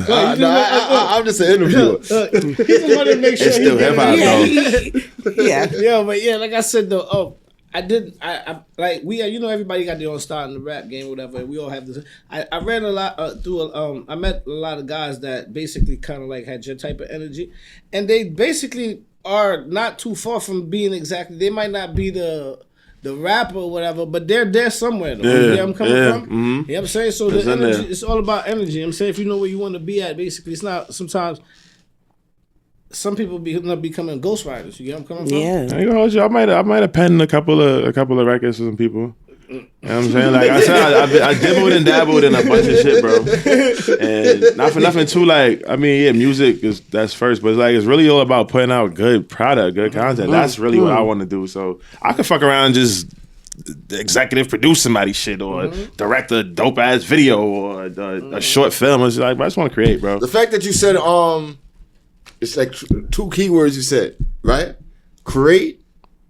I'm just an interviewer. He just wanted to make sure it's still hip hop though. Yeah, but yeah, like I said though, I like you know, everybody got their own style in the rap game, whatever. And we all have this. I read a lot I met a lot of guys that basically kind of like had your type of energy, and they basically are not too far from being exactly. They might not be the rapper or whatever, but they're there somewhere though. You know where I'm coming from? Mm-hmm. You know what I'm saying? So the energy, it's all about energy. You know what I'm saying, if you know where you want to be at, basically, it's not sometimes. Some people end up becoming ghostwriters. You get what I'm coming from? Yeah. I ain't gonna hold you. I might have penned a couple of records for some people. You know what I'm saying? Like I said, I dibbled and dabbled in a bunch of shit, bro. And not for nothing too, like, I mean, yeah, music that's first, but it's really all about putting out good product, good content. That's really what I want to do. So I could fuck around and just executive produce somebody's shit or direct a dope ass video or a short film. It's like, I just want to create, bro. The fact that you said it's like two keywords you said, right? Create,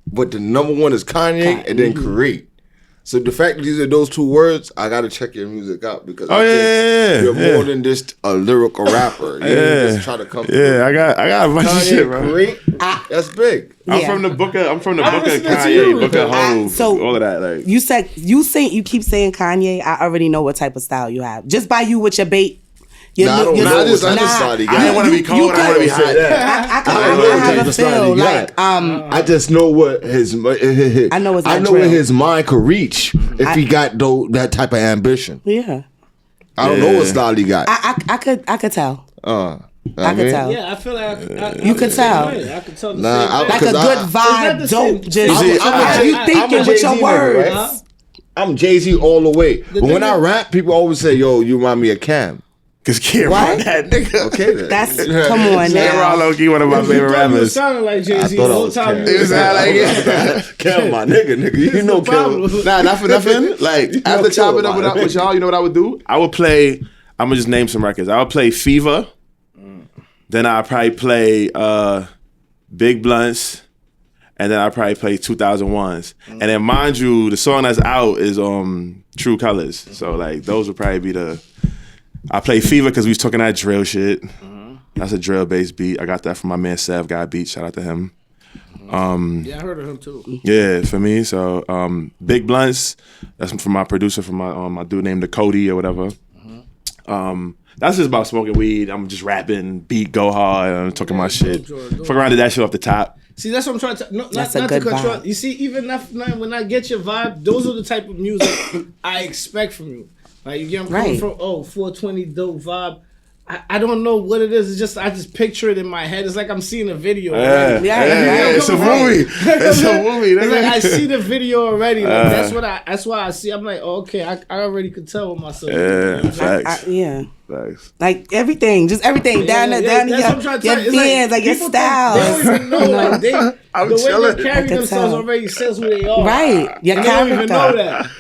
but the number one is Kanye, and then create. So the fact that these are those two words, I gotta check your music out because you're more than just a lyrical rapper. You just try to come. Yeah, I got a bunch of shit, bro. Create, that's big. I'm from the book of Kanye, book of Hov, so all of that. Like you keep saying Kanye. I already know what type of style you have just by you with your bait. I just I want to be cold. I want to be hot. I have a feel like I just know what his I know where his mind could reach if he got that type of ambition. Yeah, I don't know what style he got. I could tell. I could tell. Yeah, I feel like you could tell. I could tell. Like a good vibe, dope. Just you thinking with your words. Right? I'm Jay-Z all the way. But when I rap, people always say, "Yo, you remind me of Cam." Cause Cameron, that nigga. Okay, then. That's come on now. Cameron low-key one of my favorite rappers. You sounded like Jay-Z the whole time. He was like, Cam, my nigga. You know Cam. Nah, not for nothing. Like after chopping up with y'all, you know what I would do? I would play. I'm gonna just name some records. I would play Fever. Then I'd probably play Big Blunts. And then I'd probably play 2001s. And then mind you, the song that's out is True Colors. So like those would probably be I play Fever because we was talking that drill shit. That's a drill based beat. I got that from my man Sev Got Beat. Shout out to him. Yeah, I heard of him too. Yeah, for me. So Big Blunts, that's from my producer, from my dude named Cody or whatever. That's just about smoking weed. I'm just rapping, beat, go hard. I'm talking my shit. Fuck around to that shit off the top. See, that's what I'm trying to. Not to control. You see, even when I get your vibe, those are the type of music I expect from you. Like you get coming from 420 dope vibe. I don't know what it is. It's just I just picture it in my head. It's like I'm seeing a video. It's a movie. It's a movie. It's like I see the video already. Like, that's why I see. I'm like, okay, I already could tell with myself. Yeah, facts. Facts. Like everything, just everything down to your fans, like your styles. They don't even know. Like the way they carry themselves already says who they are. Right. Your character. Don't even know that.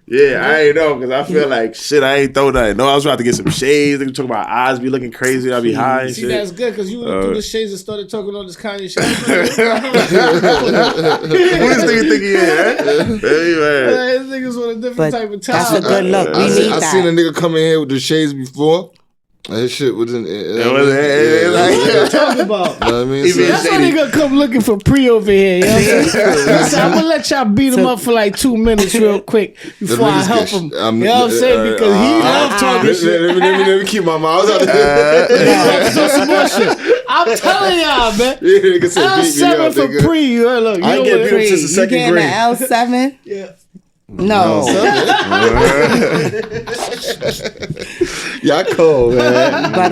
Yeah, I ain't know because I feel like shit. I ain't throw nothing. No, I was about to get some shades. They talk about eyes be looking crazy. I be high. And see, shit. That's good because you went through the shades and started talking all this Kanye shit. Who this nigga think he is? This nigga's on a different type of time. That's a good look. We need that. I seen a nigga come in here with the shades before. That shit wasn't. What you talking about? You know what I mean? That's why they gonna come looking for Pre over here. You know what I'm saying? I'm gonna let y'all beat him up for like 2 minutes real quick before I help him. You know what I'm saying? Because he loves talking shit. Let me keep my mouth out. Some more shit. I'm telling y'all, man. L7 for Pre. Look, I ain't get beat up since the second grade. L7? Yeah. No. Y'all cold, man. But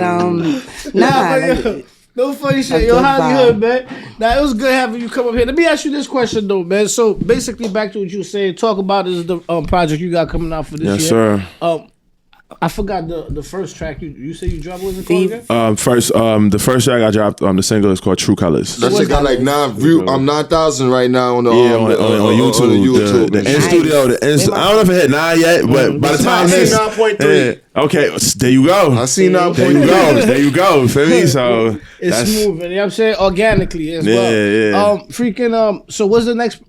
no funny shit. Yo, HollyHood, man. Now, it was good having you come up here. Let me ask you this question, though, man. So, basically, back to what you were saying. Talk about is the project you got coming out for this year. Yes, sir. I forgot the first track you said you dropped. What was it called again? The first track I dropped, the single is called True Colors. That shit got like 9,000 right now on YouTube. The in studio, I don't know if it hit 9 yet, but by the time this 9.3. Okay, there you go. I see 9.3. There you go. Feel me? So it's moving. You know what I'm saying? Organically as well. So what's the next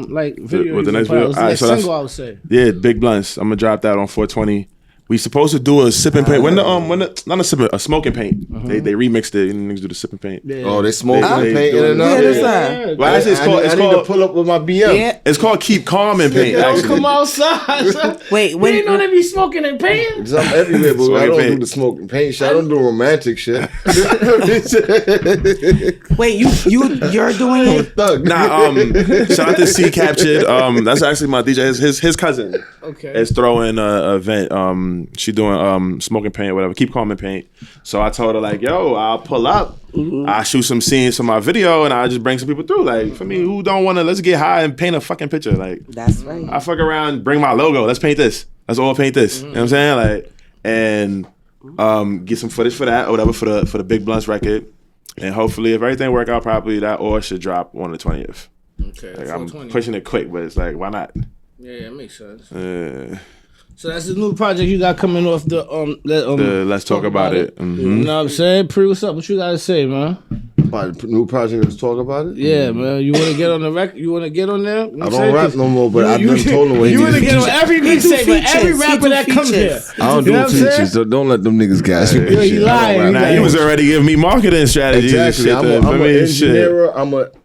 like video? With the next video? The next single, I would say. Yeah, Big Blunts. I'm gonna drop that on 420. We supposed to do a sipping paint. A smoking paint. They remixed it. And niggas do the sipping paint. Yeah. Oh, they smoking and painting it up. Well, actually, I need to pull up with my BM. Yeah. It's called Keep Calm and Paint. Don't come outside. Wait, you didn't know they be smoking and painting? I'm everywhere, but I don't do the smoking paint shit. I don't do romantic shit. Wait, you're doing it? Nah, shout out to C Captured. That's actually my DJ. His cousin. Okay. Is throwing an event. She doing smoking paint or whatever. Keep Calm and Paint. So I told her like, yo, I'll pull up. I'll shoot some scenes from my video and I'll just bring some people through. Like, for me, who don't want to, let's get high and paint a fucking picture. Like, that's right. I fuck around, bring my logo. Let's paint this. Let's all paint this. You know what I'm saying? Like, and get some footage for that or whatever for the Big Blunts record. And hopefully, if everything work out properly, that all should drop on the 20th. Okay. Like, I'm pushing it quick, but it's like, why not? Yeah, it makes sense. So that's the new project you got coming off the Let's Talk About It. Mm-hmm. You know what I'm saying? Pre, what's up? What you gotta say, man? About the new project, Let's Talk About It? Yeah, man. You wanna get on the record? You wanna get on there? I don't rap no more, but I've been told him. You wanna get on every mixtape, but every rapper that comes here. I don't do features, so don't let them niggas gas me. Yo, you lying. Nah, he was already giving me marketing strategies. Exactly. I'm an engineer,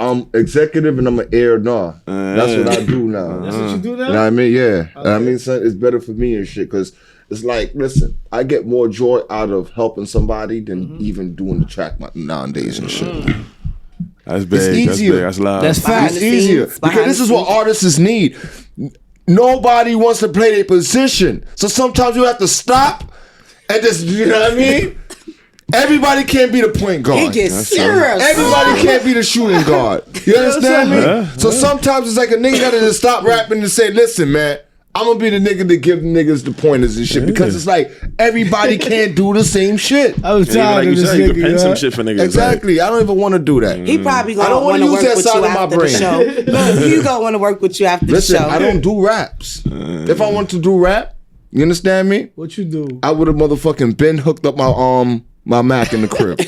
I'm executive, and I'm an A&R. That's what I do now. That's what you do now? You know what I mean? Yeah. Okay. I mean, son, it's better for me and shit, because it's like, listen, I get more joy out of helping somebody than even doing the track nowadays and shit. That's big. It's easier. That's loud. That's fast. It's easier. Because this is what artists need. Nobody wants to play their position. So sometimes you have to stop and just, you know what I mean? Everybody can't be the point guard. It gets serious. Everybody can't be the shooting guard. You understand me? So sometimes it's like a nigga gotta just stop rapping and say, listen, man, I'm gonna be the nigga to give niggas the pointers and shit, because it's like everybody can't do the same shit. I was tired of this nigga. You can pen some shit for niggas. Exactly. I don't even want to do that. He probably gonna want to work with you after the show. You gonna want to work with you after the show. I don't do raps. If I want to do rap, you understand me? What you do? I would have motherfucking been hooked up my Mac in the crib.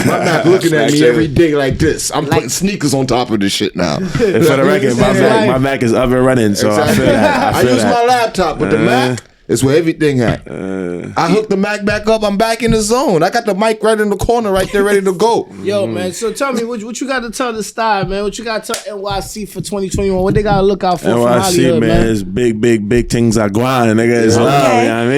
My Mac looking at me every day like this. I'm putting sneakers on top of this shit now. And for the record, my Mac is up and running, so I feel that. I use my laptop, but the Mac, It's where everything at. I hooked the Mac back up. I'm back in the zone. I got the mic right in the corner, right there, ready to go. Yo, man. So tell me, what you got to tell the style, man? What you got to tell NYC for 2021? What they got to look out for? NYC, man, it's big things are going. Nigga, it's love. You know what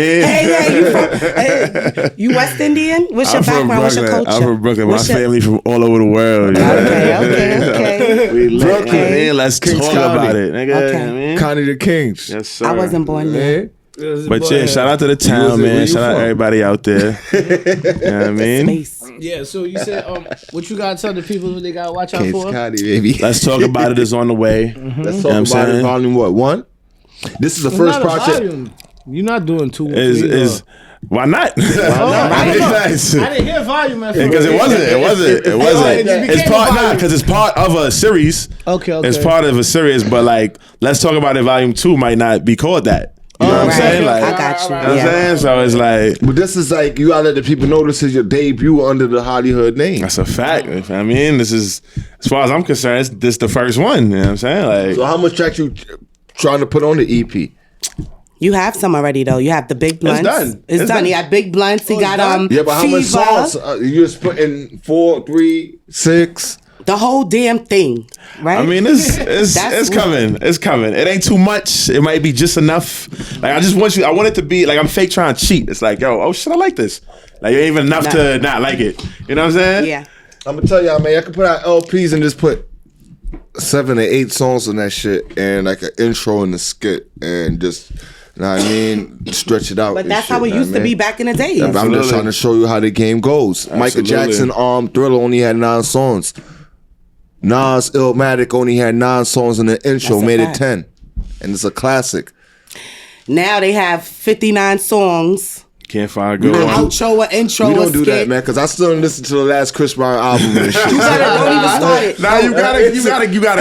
I mean? You West Indian? What's your background? What's your culture? I'm from Brooklyn. My family from all over the world. Okay. We Brooklyn, man. Let's Kings talk County. about it, nigga. Okay. You know what I mean? Connie the Kings. Yes, sir. I wasn't born there. But yeah, shout out to the town, man. Shout out to everybody out there. You know what I mean? Space. Yeah, so you said, what you got to tell the people what they got to watch out Kings for? County, baby. Let's talk about it is on the way. Let's talk about it. Volume what? 1? This is the first project. You're not doing 2. Is why not? I didn't hear volume at first. Because it wasn't. It's part because it's part of a series. Okay. It's part of a series, but like, let's talk about it. Volume 2 might not be called that. You know what I'm saying? Like, I got you. You know what I'm saying? So it's like, But this is like, you gotta let the people know this is your debut under the HollyHood name. that's a fact. I mean, this is, as far as I'm concerned, this the first one. You know what I'm saying? Like, So how much tracks you trying to put on the EP? You have some already though. You have the big blunts. done. It's done. He had big blunts. He got Yeah, but how much Fever. songs? You just put in 4, 3, 6. The whole damn thing, right? I mean, it's coming. It's coming. It ain't too much. It might be just enough. Like, I want it to be like I'm fake trying to cheat. It's like, yo, oh shit, I like this. Like, it ain't even enough to not like it. You know what I'm saying? Yeah. I'm gonna tell y'all, man, I could put out LPs and just put 7 or 8 songs on that shit and like an intro and a skit and just, you know what I mean, stretch it out. But that's how it used to be back in the day. I'm just trying to show you how the game goes. Michael Jackson, Thriller only had 9 songs. Nas, Illmatic only had 9 songs in the intro, made it 10, and it's a classic. Now they have 59 songs. Can't find a good An one. outro, an intro, We a don't do that, skit. man, because I still didn't listen to the last Chris Brown album and shit. You don't even start it. Nah, you gotta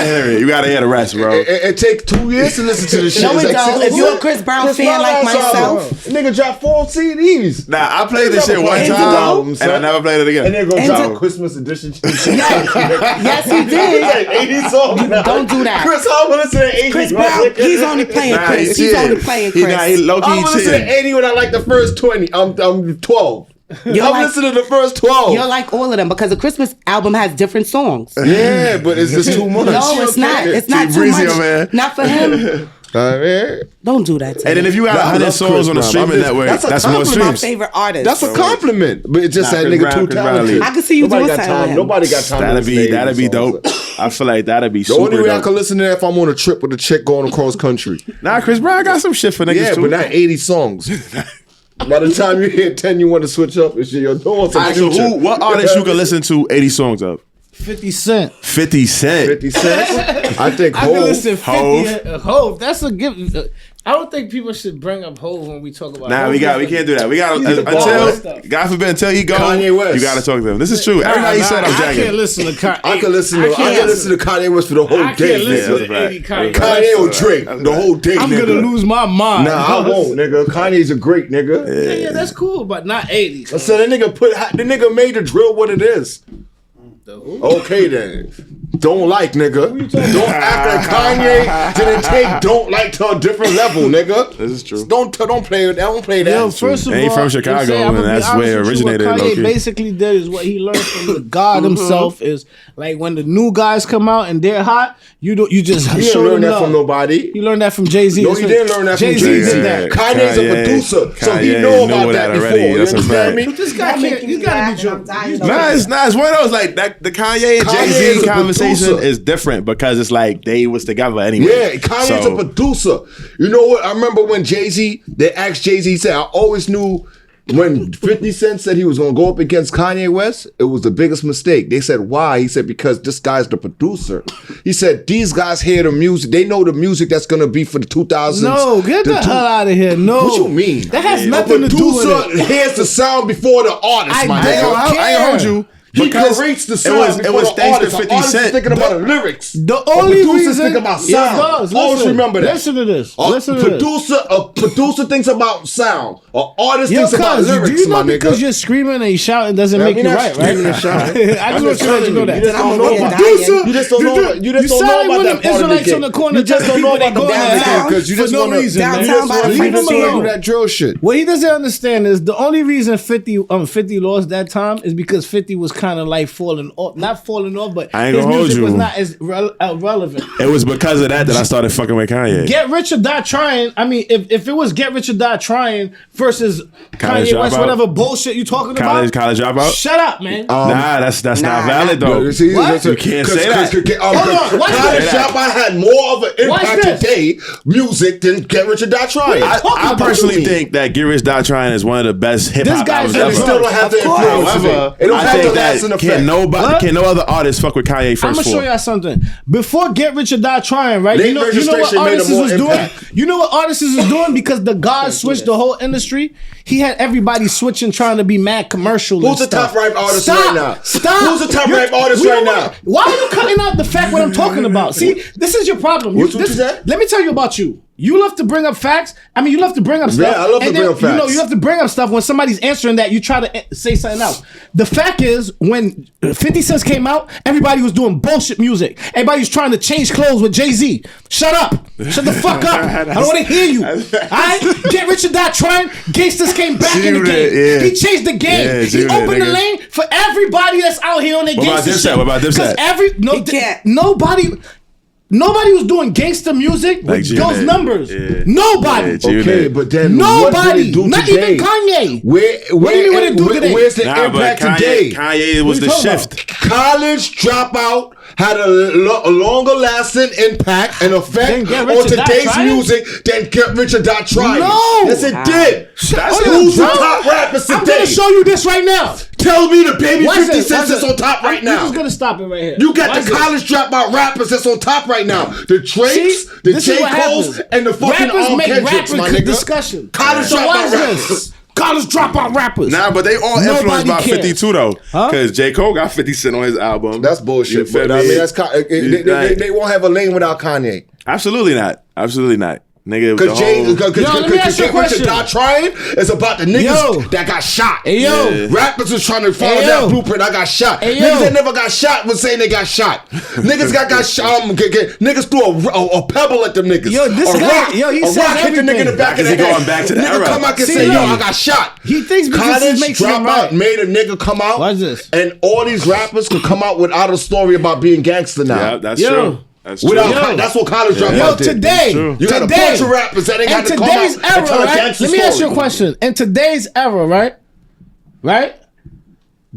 hear it. You gotta hear the rest, bro. It takes 2 years to listen to the shit. No, It's it like don't. 6 If you're a months. Chris Brown fan like myself. Nigga dropped 4 CDs. Nah, I played this shit one Indigo? time and I never played it again. And they're gonna Indigo. drop a Christmas edition. Yes, he did. Like 80 songs. Don't do that. Chris, I'm gonna listen to 80. Chris Brown, he's only playing Chris. He's only playing Chris. He low-key I'm gonna listen to 80 when I like the first 20. I'm 12. I'm listening to the first 12. You're like all of them because a Christmas album has different songs. Yeah, but it's just too much. No, it's not. It's not too breezy, much. man. Not for him. Don't do that to And then me. if you got 100 songs on the streaming network, that's more My streams. favorite artist. That's a compliment, but it's just Nah, that Chris nigga Brown, too Chris Brown talented. lead. I can see you Nobody doing got something with time. him. Nobody got time. That'd be dope. I feel like that'd be The super only way I dope. can listen to that if I'm on a trip with a chick going across country. Nah, Chris Brown got some shit for niggas Yeah, too. but not 80 songs. By the time you hit 10, you want to switch up and shit. You're doing some So future. what artist you can listen to 80 songs of? 50 Cent. 50 Cent. 50 cents? I think I can listen Hov. 50. Hov. That's a gift. I don't think people should bring up Hov when we talk about. Nah, Hov. we can't do that. We got He's the until baller. God forbid until he goes. Kanye West. You gotta talk to him. This is true. Every night he said I'm I can't jacking. listen to Kanye. I can listen to Kanye West for the whole I day. can't listen nigga. to 80 Kanye. Kanye or Drake the whole day. I'm nigga. gonna lose my mind. Nah, I won't, nigga. Kanye's a great nigga. Yeah, that's cool, but not 80. So the nigga made the drill what it is. Okay then. Don't like, nigga. Don't act like Kanye didn't take don't like to a different level, nigga. This is true. Don't play that. Yo, first of all, And he from Chicago, I'm saying, I'm and gonna be that's where it honest with you, originated, What low-key. Kanye basically did is what he learned from the God himself is like when the new guys come out and they're hot, you just He show didn't learn them that from love. nobody. He learned that from Jay-Z. No, he didn't learn that from Jay-Z Jay-Z. did that. Kanye's a producer, so he Kanye know knew about that before. already. You That's a understand fact. me? This guy can't. He's gotta be joking. Nah, it's not. It's one of those like that. The Kanye and Kanye is Jay-Z a conversation producer. is different because it's like they was together anyway. Yeah, Kanye's a producer. You know what? I remember when Jay-Z, they asked Jay-Z, he said, I always knew when 50 Cent said he was going to go up against Kanye West, it was the biggest mistake. They said, why? He said, because this guy's the producer. He said, these guys hear the music. They know the music that's going to be for the 2000s. No, get the hell out of here. No. What you mean? That has A nothing to do with producer it. hears the sound before the artist, my nigga. I ain't hold you. He creates the sound. It was thanks to 50 Cent. Thinking about the lyrics. The only reason think about sound. Always remember that. Listen to this. A producer thinks about sound. An artist thinks about lyrics. Do you know my nigga? because you're screaming and shouting doesn't make you right? I just want you to know that. You just don't know about producer. You just don't know. You just don't know about that part of the Israelites on the corner. You just don't know about the downtown because you just no reason. Leave him alone. That drill shit. What he doesn't understand is the only reason 50 lost that time is because 50 was kind of like not falling off, but his music was not as relevant. It was because of that I started fucking with Kanye. Get Rich or Die Trying. I mean, if it was Get Rich or Die Trying versus Kanye West, whatever bullshit you talking about. College Dropout? Shut up, man. Nah, that's not valid though. What? You can't say that. College Dropout had more of an impact today, music, than Get Rich or Die Trying. I personally think that Get Rich Die Trying is one of the best hip hop albums ever. They still don't have the influence. However, I think that can no other artist fuck with Kanye first. I'm gonna show y'all something. Before Get Rich or Die Trying, right? You know what artists was doing? You know what artists is doing? Because the God switched the whole industry. He had everybody switching, trying to be mad commercial. Who's the top rap artist right now? Stop. Who's the top rap artist right now? Why are you cutting out the fact what I'm talking about? See, this is your problem. Let me tell you about you. You love to bring up facts. I mean, you love to bring up stuff. Yeah, I love to bring up facts. You have to bring up stuff when somebody's answering that. You try to say something else. The fact is, when 50 Cent came out, everybody was doing bullshit music. Everybody was trying to change clothes with Jay-Z. Shut up. Shut the fuck up. I don't want to hear you. All right? Get Rich or Die Trying. Gangsters came back in the game. Yeah. He changed the game. Yeah, he opened the lane for everybody that's out here on their gangster shit. What about Dipset? Nobody was doing gangster music with those numbers. Yeah. Nobody. Yeah, okay, but then nobody. Not today? Even Kanye. What do you mean do today? Where's the impact today? Kanye was the shift. College Dropout had a longer lasting impact and effect on today's music than Get Rich or Die Trying. No. Yes, it did. Who's the top rappers today? I'm going to show you this right now. Tell me the baby 50 Cent is on top right now. I'm just going to stop it right here. You got the College Dropout rappers that's on top right now. The Drakes, the J. Coles, and the fucking Kendricks, my nigga. Discussion. College Dropout rappers. College Dropout rappers. Nah, but they all influenced by 52 though. Because J. Cole got 50 Cent on his album. That's bullshit. But I mean, they won't have a lane without Kanye. Absolutely not. Absolutely not. Nigga, because Get Rich or Die Trying is about the niggas that got shot. Rappers was trying to follow that blueprint. I got shot. Niggas that never got shot was saying they got shot. Niggas got shot. Niggas threw a pebble at them niggas. Yo, this guy, he a says rock hit the nigga in the back of the head. Going back to the nigga era. Come out and say, yo, I got shot. He thinks College makes him Dropout made a nigga come out. Watch this. And all these rappers could come out without a story about being gangster now. Yeah, that's true. That's what College Dropout did. Today, you got a bunch of rappers that ain't got to come out and tell a gangster story. Let me ask you a question. In today's era, right?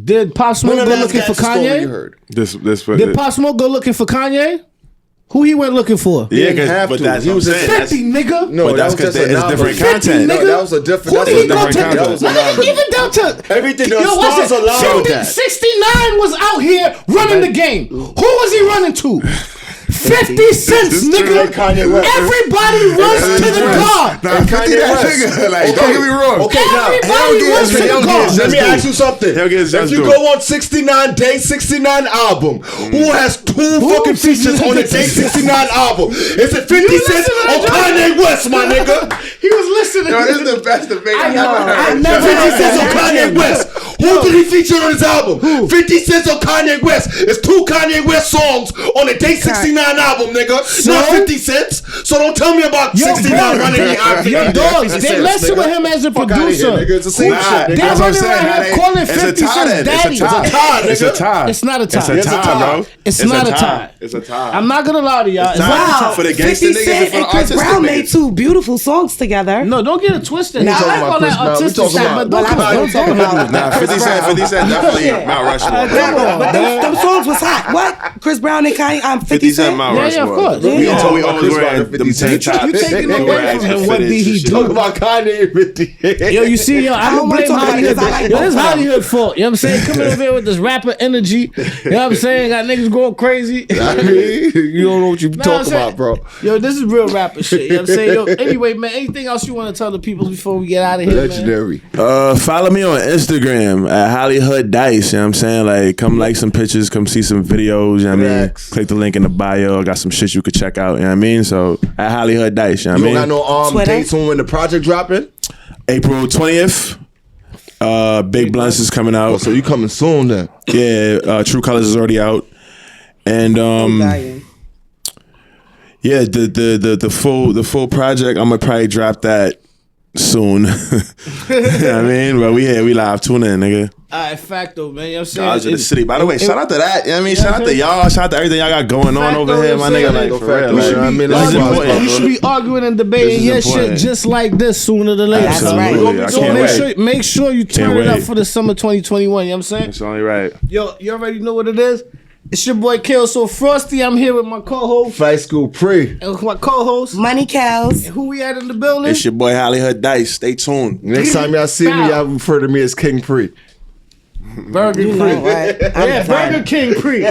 Did Pop Smoke go looking for Kanye? Did Pop Smoke go looking for Kanye? Who he went looking for? Yeah, but that's he was 50, nigga. No, but that's because it's different content. No, that was a different. That was a different content. Even down to everything. The stars allowed that. 69 was out here running the game. Who was he running to? 50 cents, nigga. Everybody runs to the car. Don't get me wrong. Okay, everybody runs to the car. Let me ask you something. If you go on 69 Day 69 album, who has two fucking features on the Day 69 album? Is it 50 Cent or Kanye West, my nigga? He was listening. Yo, this is the best debate I've ever heard. 50 Cent or Kanye West? Who did he feature on his album? 50 Cent or Kanye West? It's two Kanye West songs on the Day 69 album, nigga. Not 50 cents. So don't tell me about 69 running behind 50. Yo, dogs, they messing with him as a producer. It's a scene shit. They're running around here calling 50 Cent daddy. It's a tie. It's not a tie. It's a tie, bro. It's not a tie. It's a tie. I'm not gonna lie to y'all. Wow. For the gangster 50 niggas Cent and Chris Brown made two beautiful songs together. No, don't get it twisted. I like all that artistic stuff, but don't talk about. Nah, 50 Cent definitely Mount Rushmore. But them songs was hot. What? Chris Brown and Kanye. 50 Cent Mount Rushmore. Yeah, of course. We always wear them tank tops. You taking away from him? What did he do? Talk about Kanye and 50. Yo, you see, I don't blame HollyHood. Yo, this HollyHood fault. You know what I'm saying? Coming over here with this rapper energy. You know what I'm saying? Got niggas going crazy. I mean, you don't know what you talk about, bro. Yo, this is real rapper shit. You know what I'm saying? Yo, anyway, man, anything else you want to tell the people before we get out of here? Legendary. Follow me on Instagram at HollyHood Dice, you know what I'm saying? Like, come like some pictures, come see some videos, you know what I mean? Click the link in the bio. I got some shit you could check out, you know what I mean? So, at HollyHood Dice, you know what I mean? You don't got no dates on when the project dropping? April 20th. Big Blunts is coming out. Oh, so you coming soon then? Yeah, True Colors is already out. And yeah, the full project, I'm gonna probably drop that soon. You know what I mean? But we live. Tune in, nigga. Alright, facto, man. You know what I'm saying? Dodge of the city. By the way, shout out to that. You know what I mean? Shout out to y'all. Shout out to everything y'all got going on over here, my nigga. Like, for real. You should be arguing and debating your shit just like this sooner than later. That's right. So make sure you turn it up for the summer 2021. You know what I'm saying? It's only right. Yo, you already know what it is. It's your boy Kill So Frosty. I'm here with my co-host Fight School Pre. and with my co-host Money Cows. Who we at in the building? It's your boy HollyHood Dice. Stay tuned. Next time y'all see me, y'all refer to me as King Pre. Burger King. Right? Yeah, Burger King Pre.